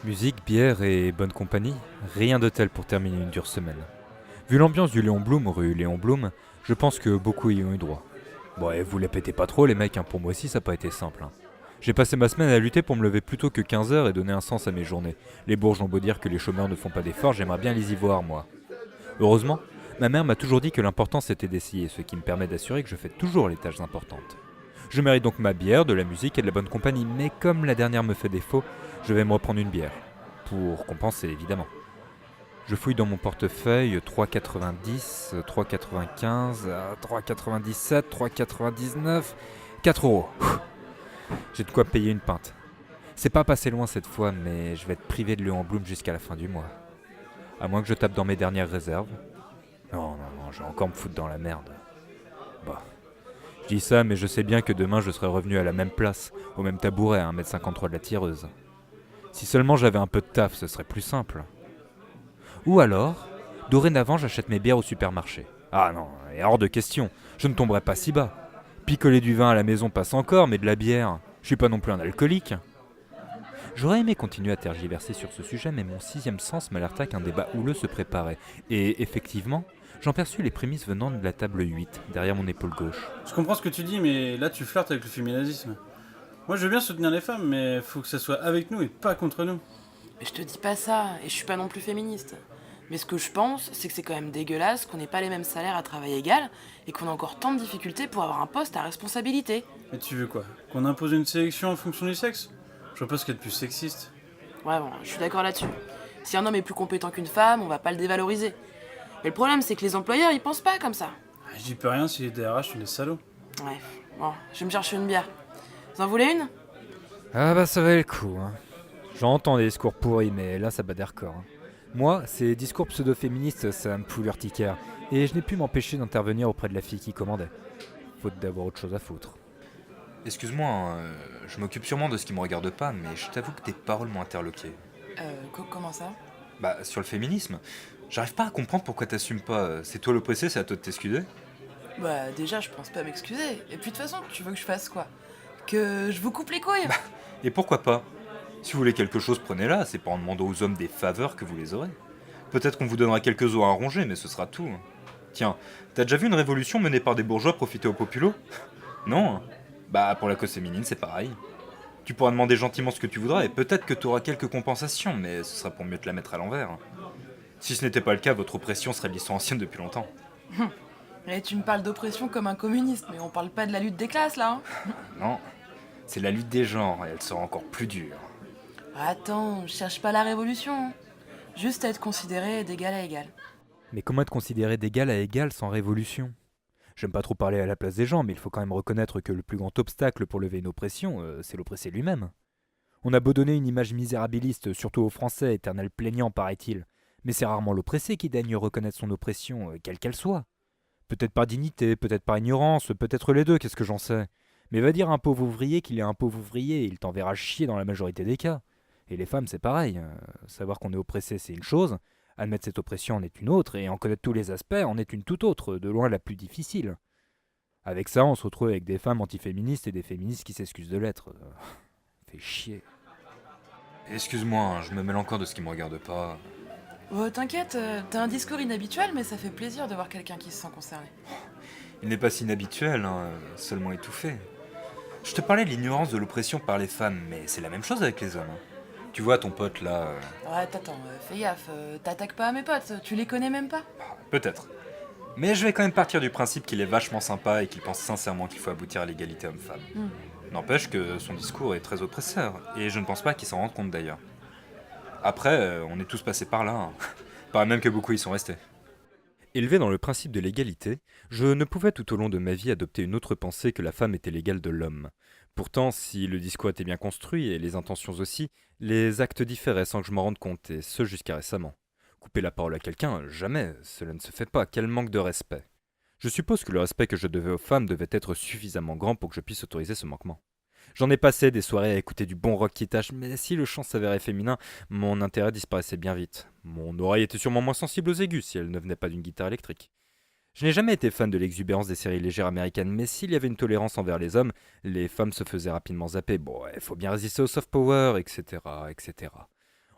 Musique, bière et bonne compagnie, rien de tel pour terminer une dure semaine. Vu l'ambiance du Léon Blum rue Léon Blum, je pense que beaucoup y ont eu droit. Bon, et vous les pétez pas trop les mecs, pour moi aussi ça n'a pas été simple. J'ai passé ma semaine à lutter pour me lever plus tôt que 15 heures et donner un sens à mes journées. Les bourges ont beau dire que les chômeurs ne font pas d'efforts, j'aimerais bien les y voir moi. Heureusement, ma mère m'a toujours dit que l'important c'était d'essayer, ce qui me permet d'assurer que je fais toujours les tâches importantes. Je mérite donc ma bière, de la musique et de la bonne compagnie, mais comme la dernière me fait défaut, je vais me reprendre une bière. Pour compenser, évidemment. Je fouille dans mon portefeuille 3,90, 3,95, 3,97, 3,99, 4 euros. J'ai de quoi payer une pinte. C'est pas passé loin cette fois, mais je vais être privé de Léon Blum jusqu'à la fin du mois. À moins que je tape dans mes dernières réserves. Non, non, non, je vais encore me foutre dans la merde. Bah, je dis ça, mais je sais bien que demain je serai revenu à la même place, au même tabouret à 1,53 m de la tireuse. Si seulement j'avais un peu de taf, ce serait plus simple. Ou alors, dorénavant j'achète mes bières au supermarché. Ah non, et hors de question, je ne tomberai pas si bas. Picoler du vin à la maison passe encore, mais de la bière, je suis pas non plus un alcoolique. J'aurais aimé continuer à tergiverser sur ce sujet, mais mon sixième sens m'alerta qu'un débat houleux se préparait. Et effectivement, j'en perçus les prémices venant de la table 8, derrière mon épaule gauche. Je comprends ce que tu dis, mais là tu flirtes avec le féminisme. Moi je veux bien soutenir les femmes, mais faut que ça soit avec nous et pas contre nous. Mais je te dis pas ça, et je suis pas non plus féministe. Mais ce que je pense, c'est que c'est quand même dégueulasse qu'on n'ait pas les mêmes salaires à travail égal et qu'on a encore tant de difficultés pour avoir un poste à responsabilité. Et tu veux quoi? Qu'on impose une sélection en fonction du sexe? Je vois pas ce qu'il y a de plus sexiste. Ouais, bon, je suis d'accord là-dessus. Si un homme est plus compétent qu'une femme, on va pas le dévaloriser. Mais le problème, c'est que les employeurs, ils pensent pas comme ça. Ah, j'y peux rien si les DRH sont des salauds. Ouais, bon, je vais me chercher une bière. Vous en voulez une? Ah bah ça valait le coup. J'entends des discours pourris, mais là ça bat des records. Moi, ces discours pseudo-féministes, ça me fout l'urticaire. Et je n'ai pu m'empêcher d'intervenir auprès de la fille qui commandait. Faute d'avoir autre chose à foutre. Excuse-moi, je m'occupe sûrement de ce qui me regarde pas, mais je t'avoue que tes paroles m'ont interloqué. Comment ça? Bah, sur le féminisme, j'arrive pas à comprendre pourquoi t'assumes pas. C'est toi l'oppressé, c'est à toi de t'excuser. Bah, déjà, je pense pas m'excuser. Et puis, de toute façon, tu veux que je fasse quoi? Que je vous coupe les couilles? Et pourquoi pas? Si vous voulez quelque chose, prenez-la, c'est pas en demandant aux hommes des faveurs que vous les aurez. Peut-être qu'on vous donnera quelques os à ronger, mais ce sera tout. Tiens, t'as déjà vu une révolution menée par des bourgeois profiter aux populos? Non hein. Bah, pour la cause féminine, c'est pareil. Tu pourras demander gentiment ce que tu voudras, et peut-être que tu auras quelques compensations, mais ce sera pour mieux te la mettre à l'envers. Si ce n'était pas le cas, votre oppression serait de l'histoire ancienne depuis longtemps. Et tu me parles d'oppression comme un communiste, mais on parle pas de la lutte des classes là, hein? Non, c'est la lutte des genres, et elle sera encore plus dure. Attends, je cherche pas la révolution. Juste à être considéré d'égal à égal. Mais comment être considéré d'égal à égal sans révolution? J'aime pas trop parler à la place des gens, mais il faut quand même reconnaître que le plus grand obstacle pour lever une oppression, c'est l'oppressé lui-même. On a beau donner une image misérabiliste, surtout aux Français, éternel plaignant, paraît-il, mais c'est rarement l'oppressé qui daigne reconnaître son oppression, quelle qu'elle soit. Peut-être par dignité, peut-être par ignorance, peut-être les deux, qu'est-ce que j'en sais. Mais va dire à un pauvre ouvrier qu'il est un pauvre ouvrier, et il t'enverra chier dans la majorité des cas. Et les femmes, c'est pareil. Savoir qu'on est oppressé, c'est une chose. Admettre cette oppression en est une autre, et en connaître tous les aspects en est une toute autre, de loin la plus difficile. Avec ça, on se retrouve avec des femmes antiféministes et des féministes qui s'excusent de l'être. Fait chier. Excuse-moi, je me mêle encore de ce qui me regarde pas. Oh, t'inquiète, t'as un discours inhabituel, mais ça fait plaisir de voir quelqu'un qui se sent concerné. Il n'est pas si inhabituel, seulement étouffé. Je te parlais de l'ignorance de l'oppression par les femmes, mais c'est la même chose avec les hommes. Tu vois ton pote là, Ouais, t'attends, fais gaffe, t'attaques pas à mes potes, tu les connais même pas? peut-être. Mais je vais quand même partir du principe qu'il est vachement sympa et qu'il pense sincèrement qu'il faut aboutir à l'égalité homme-femme. Hmm. N'empêche que son discours est très oppresseur, et je ne pense pas qu'il s'en rende compte d'ailleurs. Après, on est tous passés par là. Paraît même que beaucoup y sont restés. Élevé dans le principe de l'égalité, je ne pouvais tout au long de ma vie adopter une autre pensée que la femme était l'égale de l'homme. Pourtant, si le discours était bien construit, et les intentions aussi, les actes différaient sans que je m'en rende compte, et ce jusqu'à récemment. Couper la parole à quelqu'un, jamais, cela ne se fait pas, quel manque de respect. Je suppose que le respect que je devais aux femmes devait être suffisamment grand pour que je puisse autoriser ce manquement. J'en ai passé des soirées à écouter du bon rock qui tâche, mais si le chant s'avérait féminin, mon intérêt disparaissait bien vite. Mon oreille était sûrement moins sensible aux aigus si elle ne venait pas d'une guitare électrique. Je n'ai jamais été fan de l'exubérance des séries légères américaines, mais s'il y avait une tolérance envers les hommes, les femmes se faisaient rapidement zapper. Bon, il faut bien résister au soft power, etc., etc.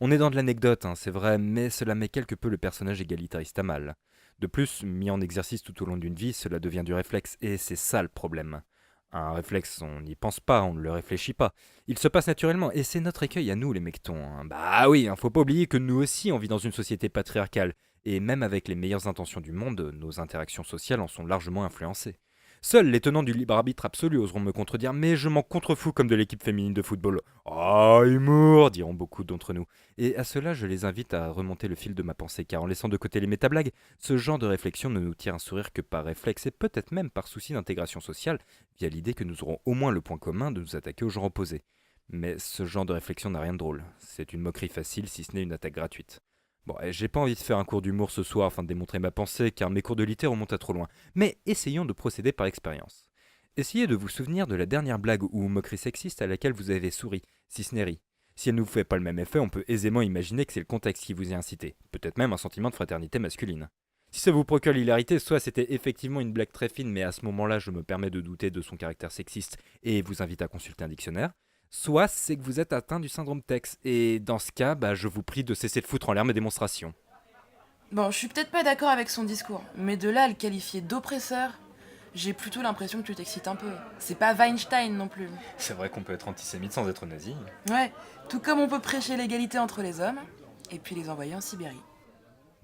On est dans de l'anecdote, hein, c'est vrai, mais cela met quelque peu le personnage égalitariste à mal. De plus, mis en exercice tout au long d'une vie, cela devient du réflexe, et c'est ça le problème. Un réflexe, on n'y pense pas, on ne le réfléchit pas. Il se passe naturellement, et c'est notre écueil à nous, les mectons. Hein. Bah oui, hein, faut pas oublier que nous aussi, on vit dans une société patriarcale, et même avec les meilleures intentions du monde, nos interactions sociales en sont largement influencées. Seuls les tenants du libre arbitre absolu oseront me contredire, mais je m'en contrefous comme de l'équipe féminine de football. Ah, humour, diront beaucoup d'entre nous. Et à cela, je les invite à remonter le fil de ma pensée, car en laissant de côté les métablagues, ce genre de réflexion ne nous tire un sourire que par réflexe et peut-être même par souci d'intégration sociale, via l'idée que nous aurons au moins le point commun de nous attaquer aux gens opposés. Mais ce genre de réflexion n'a rien de drôle. C'est une moquerie facile, si ce n'est une attaque gratuite. Bon, j'ai pas envie de faire un cours d'humour ce soir afin de démontrer ma pensée, car mes cours de littérature remontent à trop loin. Mais essayons de procéder par expérience. Essayez de vous souvenir de la dernière blague ou moquerie sexiste à laquelle vous avez souri, si ce n'est ri. Si elle ne vous fait pas le même effet, on peut aisément imaginer que c'est le contexte qui vous y a incité. Peut-être même un sentiment de fraternité masculine. Si ça vous procure l'hilarité, soit c'était effectivement une blague très fine, mais à ce moment-là, je me permets de douter de son caractère sexiste et vous invite à consulter un dictionnaire. Soit c'est que vous êtes atteint du syndrome Tex, et dans ce cas, je vous prie de cesser de foutre en l'air mes démonstrations. Bon, je suis peut-être pas d'accord avec son discours, mais de là à le qualifier d'oppresseur, j'ai plutôt l'impression que tu t'excites un peu. C'est pas Weinstein non plus. C'est vrai qu'on peut être antisémite sans être nazi. Ouais, tout comme on peut prêcher l'égalité entre les hommes, et puis les envoyer en Sibérie.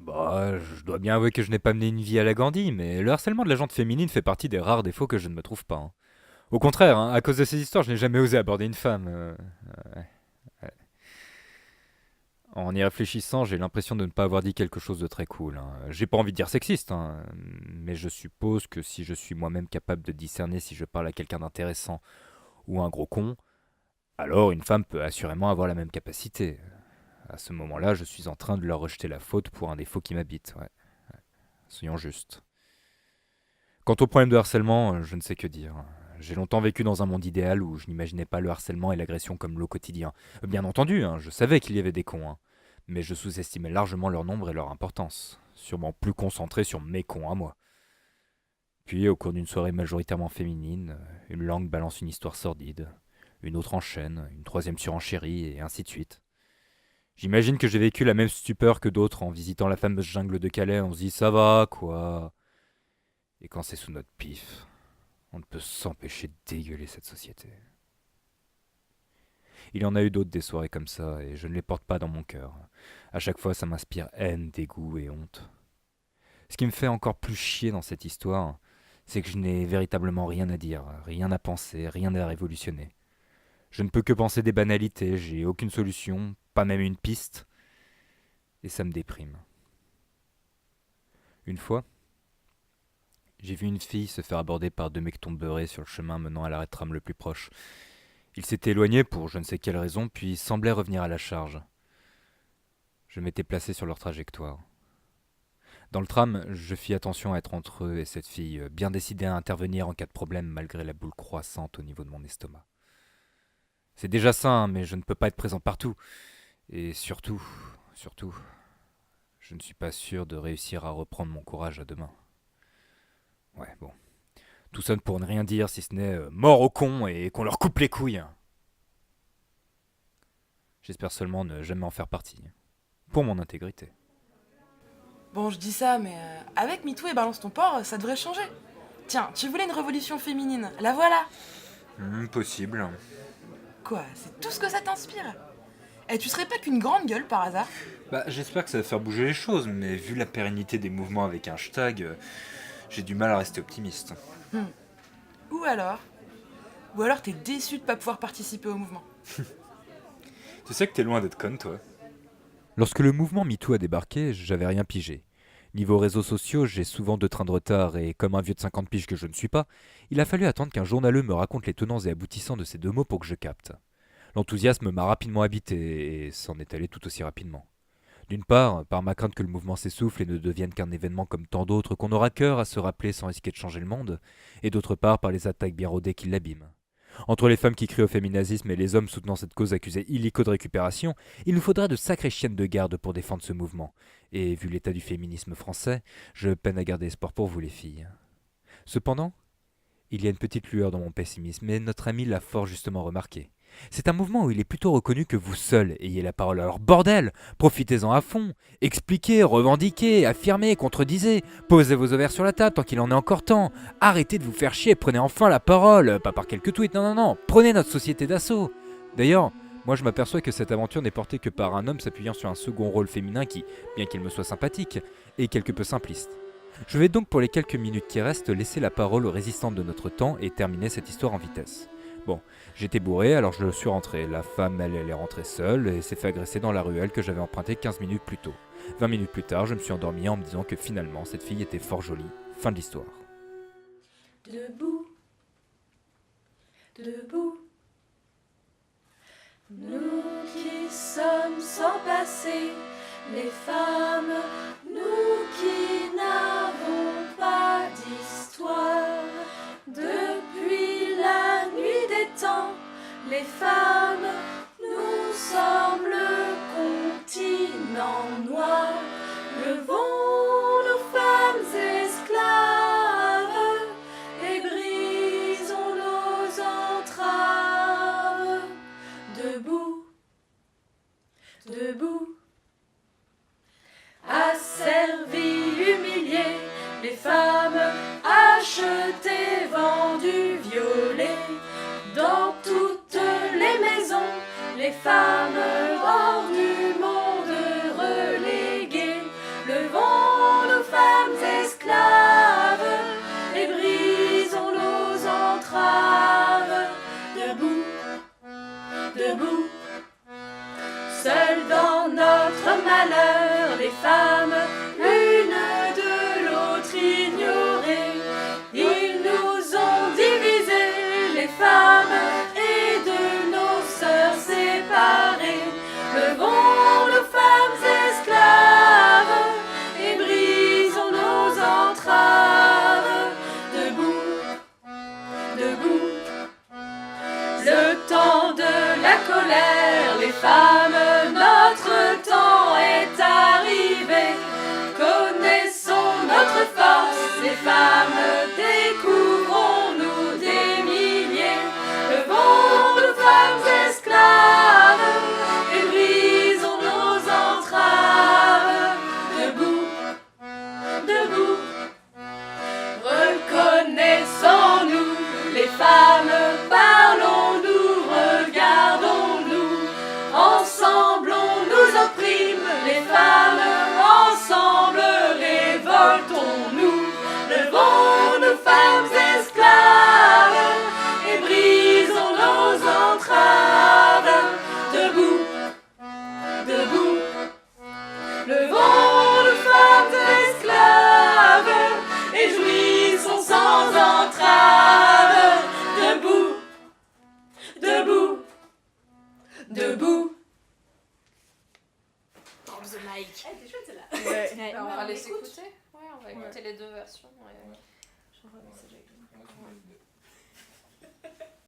Je dois bien avouer que je n'ai pas mené une vie à la Gandhi, mais le harcèlement de la gente féminine fait partie des rares défauts que je ne me trouve pas. Hein. Au contraire, hein, à cause de ces histoires, je n'ai jamais osé aborder une femme. Ouais, ouais. En y réfléchissant, j'ai l'impression de ne pas avoir dit quelque chose de très cool. Hein. J'ai pas envie de dire sexiste, hein, mais je suppose que si je suis moi-même capable de discerner si je parle à quelqu'un d'intéressant ou un gros con, alors une femme peut assurément avoir la même capacité. À ce moment-là, je suis en train de leur rejeter la faute pour un défaut qui m'habite. Ouais. Soyons justes. Quant au problème de harcèlement, je ne sais que dire. J'ai longtemps vécu dans un monde idéal où je n'imaginais pas le harcèlement et l'agression comme lot quotidien. Bien entendu, je savais qu'il y avait des cons, mais je sous-estimais largement leur nombre et leur importance, sûrement plus concentré sur mes cons à moi. Puis, au cours d'une soirée majoritairement féminine, une langue balance une histoire sordide, une autre enchaîne, une troisième surenchérit, et ainsi de suite. J'imagine que j'ai vécu la même stupeur que d'autres en visitant la fameuse jungle de Calais, on se dit ça va, quoi. Et quand c'est sous notre pif, on ne peut s'empêcher de dégueuler cette société. Il y en a eu d'autres des soirées comme ça, et je ne les porte pas dans mon cœur. À chaque fois, ça m'inspire haine, dégoût et honte. Ce qui me fait encore plus chier dans cette histoire, c'est que je n'ai véritablement rien à dire, rien à penser, rien à révolutionner. Je ne peux que penser des banalités, j'ai aucune solution, pas même une piste, et ça me déprime. Une fois, j'ai vu une fille se faire aborder par deux mectons beurrés sur le chemin menant à l'arrêt de tram le plus proche. Ils s'étaient éloignés pour je ne sais quelle raison, puis semblaient revenir à la charge. Je m'étais placé sur leur trajectoire. Dans le tram, je fis attention à être entre eux et cette fille, bien décidée à intervenir en cas de problème malgré la boule croissante au niveau de mon estomac. C'est déjà ça, mais je ne peux pas être présent partout. Et surtout, je ne suis pas sûr de réussir à reprendre mon courage à demain. Ouais, bon. Tout ça pour ne rien dire si ce n'est mort aux cons et qu'on leur coupe les couilles. J'espère seulement ne jamais en faire partie. Pour mon intégrité. Bon, je dis ça, mais avec MeToo et Balance ton porc, ça devrait changer. Tiens, tu voulais une révolution féminine, la voilà. Possible. Quoi, c'est tout ce que ça t'inspire? Et tu serais pas qu'une grande gueule par hasard? J'espère que ça va faire bouger les choses, mais vu la pérennité des mouvements avec un hashtag, j'ai du mal à rester optimiste. Ou alors t'es déçu de pas pouvoir participer au mouvement. Tu sais que t'es loin d'être conne, toi. Lorsque le mouvement MeToo a débarqué, j'avais rien pigé. Niveau réseaux sociaux, j'ai souvent 2 trains de retard et comme un vieux de 50 piges que je ne suis pas, il a fallu attendre qu'un journaleux me raconte les tenants et aboutissants de ces 2 mots pour que je capte. L'enthousiasme m'a rapidement habité et s'en est allé tout aussi rapidement. D'une part, par ma crainte que le mouvement s'essouffle et ne devienne qu'un événement comme tant d'autres qu'on aura cœur à se rappeler sans risquer de changer le monde, et d'autre part par les attaques bien rodées qui l'abîment. Entre les femmes qui crient au féminazisme et les hommes soutenant cette cause accusée illico de récupération, il nous faudra de sacrées chiennes de garde pour défendre ce mouvement. Et vu l'état du féminisme français, je peine à garder espoir pour vous les filles. Cependant, il y a une petite lueur dans mon pessimisme, et notre ami l'a fort justement remarqué. C'est un mouvement où il est plutôt reconnu que vous seul ayez la parole. Alors bordel, profitez-en à fond. Expliquez, revendiquez, affirmez, contredisez. Posez vos ovaires sur la table tant qu'il en est encore temps. Arrêtez de vous faire chier, prenez enfin la parole. Pas par quelques tweets, non. Prenez notre société d'assaut. D'ailleurs, moi je m'aperçois que cette aventure n'est portée que par un homme s'appuyant sur un second rôle féminin qui, bien qu'il me soit sympathique, est quelque peu simpliste. Je vais donc pour les quelques minutes qui restent laisser la parole aux résistantes de notre temps et terminer cette histoire en vitesse. Bon, j'étais bourré alors je suis rentré. La femme elle est rentrée seule et s'est fait agresser dans la ruelle que j'avais empruntée 15 minutes plus tôt. 20 minutes plus tard, je me suis endormi en me disant que finalement cette fille était fort jolie. Fin de l'histoire. Debout, debout, nous qui sommes sans passé, les femmes, nous qui n'avons pas d'histoire. Depuis la nuit des temps, les femmes, nous sommes le continent noir. Levons nos femmes esclaves et brisons nos entraves. Debout, debout, asservies, humiliées, les femmes achetées, vendues, violées. Dans toutes les maisons, les femmes hors du monde reléguées. Levons nos femmes esclaves et brisons nos entraves. Debout, debout, seules dans notre malheur, les femmes, l'une de l'autre ignorées. Ils nous ont divisés, les femmes, et de nos sœurs séparées. Levons nos femmes esclaves et brisons nos entraves. Debout, debout, le temps de la colère, les femmes, notre temps est arrivé. Connaissons notre force, les femmes, découvrons-nous des milliers. Levons nos femmes esclaves et brisons nos entraves. Debout, debout, reconnaissons-nous, les femmes, parlons-nous, regardons-nous. Ensemble on nous opprime, les femmes, ensemble révoltons-nous. Levons nos femmes esclaves et brisons nos entraves. Debout, debout, levons nos femmes esclaves et jouissons sans entrave. Debout, debout, debout. The Mike. Elle était chouette celle-là. Ouais. Bah, on va les écoute. écouter. Ouais, on va écouter les deux versions. Ouais. J'envoie un message avec lui.